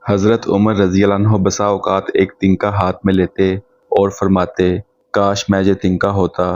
حضرت عمر رضی اللہ عنہ بسا اوقات ایک تنکا ہاتھ میں لیتے اور فرماتے کاش میں یہ تنکا ہوتا،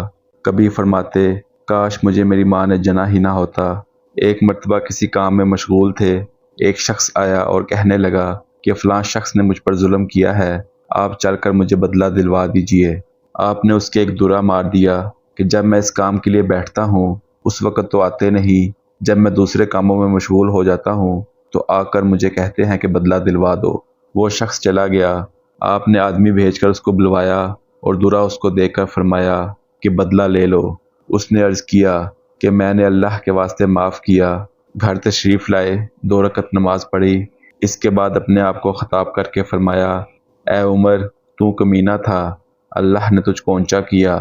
کبھی فرماتے کاش مجھے میری ماں نے جنا ہی نہ ہوتا۔ ایک مرتبہ کسی کام میں مشغول تھے، ایک شخص آیا اور کہنے لگا کہ فلاں شخص نے مجھ پر ظلم کیا ہے، آپ چل کر مجھے بدلہ دلوا دیجئے۔ آپ نے اس کے ایک درہ مار دیا کہ جب میں اس کام کے لیے بیٹھتا ہوں اس وقت تو آتے نہیں، جب میں دوسرے کاموں میں مشغول ہو جاتا ہوں تو آ کر مجھے کہتے ہیں کہ بدلہ دلوا دو۔ وہ شخص چلا گیا، آپ نے آدمی بھیج کر اس کو بلوایا اور درہ اس کو دے کر فرمایا کہ بدلہ لے لو۔ اس نے عرض کیا کہ میں نے اللہ کے واسطے معاف کیا۔ گھر تشریف لائے، 2 رکعت نماز پڑھی، اس کے بعد اپنے آپ کو خطاب کر کے فرمایا اے عمر، تو کمینہ تھا، اللہ نے تجھ کو اونچا کیا،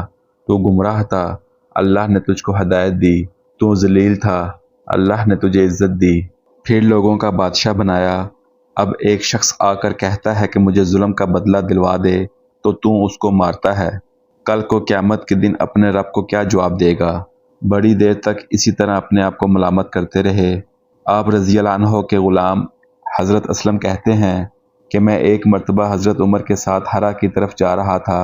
تو گمراہ تھا، اللہ نے تجھ کو ہدایت دی، تو ذلیل تھا، اللہ نے تجھے عزت دی، پھر لوگوں کا بادشاہ بنایا۔ اب ایک شخص آ کر کہتا ہے کہ مجھے ظلم کا بدلہ دلوا دے تو اس کو مارتا ہے، کل کو قیامت کے دن اپنے رب کو کیا جواب دے گا؟ بڑی دیر تک اسی طرح اپنے آپ کو ملامت کرتے رہے۔ آپ رضی اللہ عنہ کے غلام حضرت اسلم کہتے ہیں کہ میں ایک مرتبہ حضرت عمر کے ساتھ ہرا کی طرف جا رہا تھا،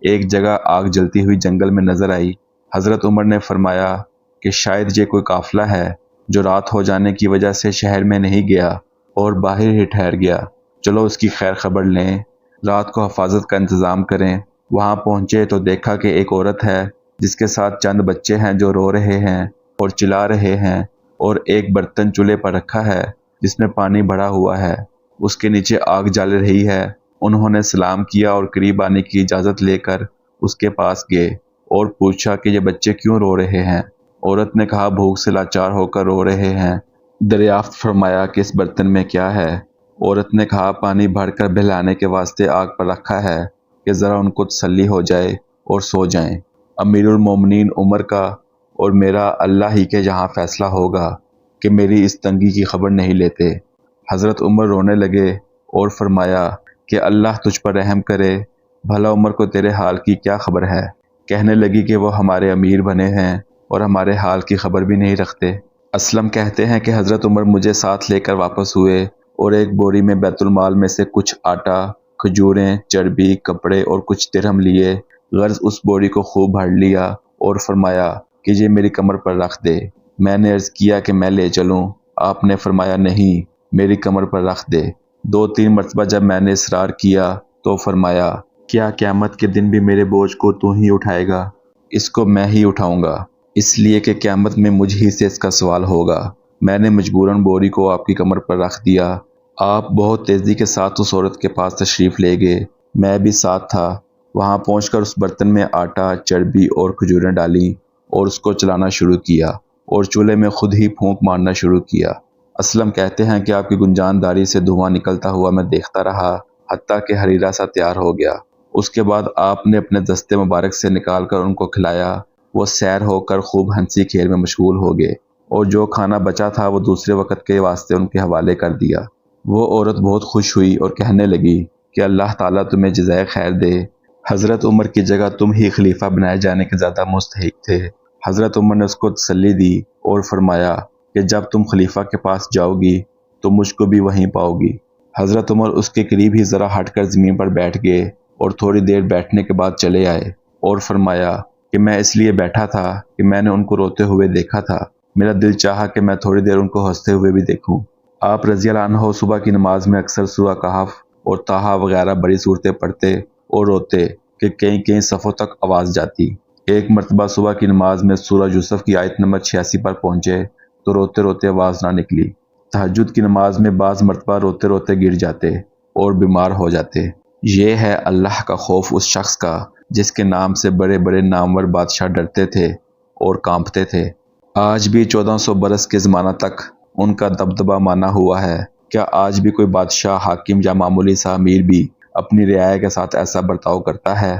ایک جگہ آگ جلتی ہوئی جنگل میں نظر آئی۔ حضرت عمر نے فرمایا کہ شاید یہ کوئی قافلہ ہے جو رات ہو جانے کی وجہ سے شہر میں نہیں گیا اور باہر ہی ٹھہر گیا، چلو اس کی خیر خبر لیں، رات کو حفاظت کا انتظام کریں۔ وہاں پہنچے تو دیکھا کہ ایک عورت ہے جس کے ساتھ چند بچے ہیں جو رو رہے ہیں اور چلا رہے ہیں، اور ایک برتن چولہے پر رکھا ہے جس میں پانی بھرا ہوا ہے، اس کے نیچے آگ جل رہی ہے۔ انہوں نے سلام کیا اور قریب آنے کی اجازت لے کر اس کے پاس گئے اور پوچھا کہ یہ بچے کیوں رو رہے ہیں؟ عورت نے کہا بھوک سے لاچار ہو کر رو رہے ہیں۔ دریافت فرمایا کہ اس برتن میں کیا ہے؟ عورت نے کہا پانی بھر کر بہلانے کے واسطے آگ پر رکھا ہے کہ ذرا ان کو تسلی ہو جائے اور سو جائیں۔ امیر المومنین عمر کا اور میرا اللہ ہی کے یہاں فیصلہ ہوگا کہ میری اس تنگی کی خبر نہیں لیتے۔ حضرت عمر رونے لگے اور فرمایا کہ اللہ تجھ پر رحم کرے، بھلا عمر کو تیرے حال کی کیا خبر ہے؟ کہنے لگی کہ وہ ہمارے امیر بنے ہیں اور ہمارے حال کی خبر بھی نہیں رکھتے۔ اسلم کہتے ہیں کہ حضرت عمر مجھے ساتھ لے کر واپس ہوئے اور ایک بوری میں بیت المال میں سے کچھ آٹا، کھجوریں، چربی، کپڑے اور کچھ درہم لیے، غرض اس بوری کو خوب بھر لیا اور فرمایا کہ یہ میری کمر پر رکھ دے۔ میں نے عرض کیا کہ میں لے چلوں، آپ نے فرمایا نہیں، میری کمر پر رکھ دے۔ 2-3 مرتبہ جب میں نے اصرار کیا تو فرمایا کیا قیامت کے دن بھی میرے بوجھ کو تو ہی اٹھائے گا؟ اس کو میں ہی اٹھاؤں گا، اس لیے کہ قیامت میں مجھ ہی سے اس کا سوال ہوگا۔ میں نے مجبوراً بوری کو آپ کی کمر پر رکھ دیا۔ آپ بہت تیزی کے ساتھ اس عورت کے پاس تشریف لے گئے، میں بھی ساتھ تھا۔ وہاں پہنچ کر اس برتن میں آٹا، چربی اور کھجوریں ڈالیں اور اس کو چلانا شروع کیا اور چولہے میں خود ہی پھونک مارنا شروع کیا۔ اسلم کہتے ہیں کہ آپ کی گنجانداری سے دھواں نکلتا ہوا میں دیکھتا رہا حتیٰ کہ حریرہ سا تیار ہو گیا۔ اس کے بعد آپ نے اپنے دستے مبارک سے نکال کر ان کو کھلایا۔ وہ سیر ہو کر خوب ہنسی کھیل میں مشغول ہو گئے اور جو کھانا بچا تھا وہ دوسرے وقت کے واسطے ان کے حوالے کر دیا۔ وہ عورت بہت خوش ہوئی اور کہنے لگی کہ اللہ تعالیٰ تمہیں جزائے خیر دے، حضرت عمر کی جگہ تم ہی خلیفہ بنائے جانے کے زیادہ مستحق تھے۔ حضرت عمر نے اس کو تسلی دی اور فرمایا کہ جب تم خلیفہ کے پاس جاؤ گی تو مجھ کو بھی وہیں پاؤ گی۔ حضرت عمر اس کے قریب ہی ذرا ہٹ کر زمین پر بیٹھ گئے اور تھوڑی دیر بیٹھنے کے بعد چلے آئے اور فرمایا کہ میں اس لیے بیٹھا تھا کہ میں نے ان کو روتے ہوئے دیکھا تھا، میرا دل چاہا کہ میں تھوڑی دیر ان کو ہنستے ہوئے بھی دیکھوں۔ آپ رضی اللہ عنہ صبح کی نماز میں اکثر سورہ کہف اور طٰہٰ وغیرہ بڑی صورتیں پڑھتے اور روتے کہ کئی صفوں تک آواز جاتی۔ ایک مرتبہ صبح کی نماز میں سورہ یوسف کی آیت نمبر 86 پر پہنچے تو روتے روتے آواز نہ نکلی۔ تہجد کی نماز میں بعض مرتبہ روتے روتے گر جاتے اور بیمار ہو جاتے۔ یہ ہے اللہ کا خوف اس شخص کا جس کے نام سے بڑے بڑے نامور بادشاہ ڈرتے تھے اور کانپتے تھے۔ آج بھی 1400 برس کے زمانہ تک ان کا دبدبہ مانا ہوا ہے۔ کیا آج بھی کوئی بادشاہ، حاکم یا معمولی سا امیر بھی اپنی رعایا کے ساتھ ایسا برتاؤ کرتا ہے؟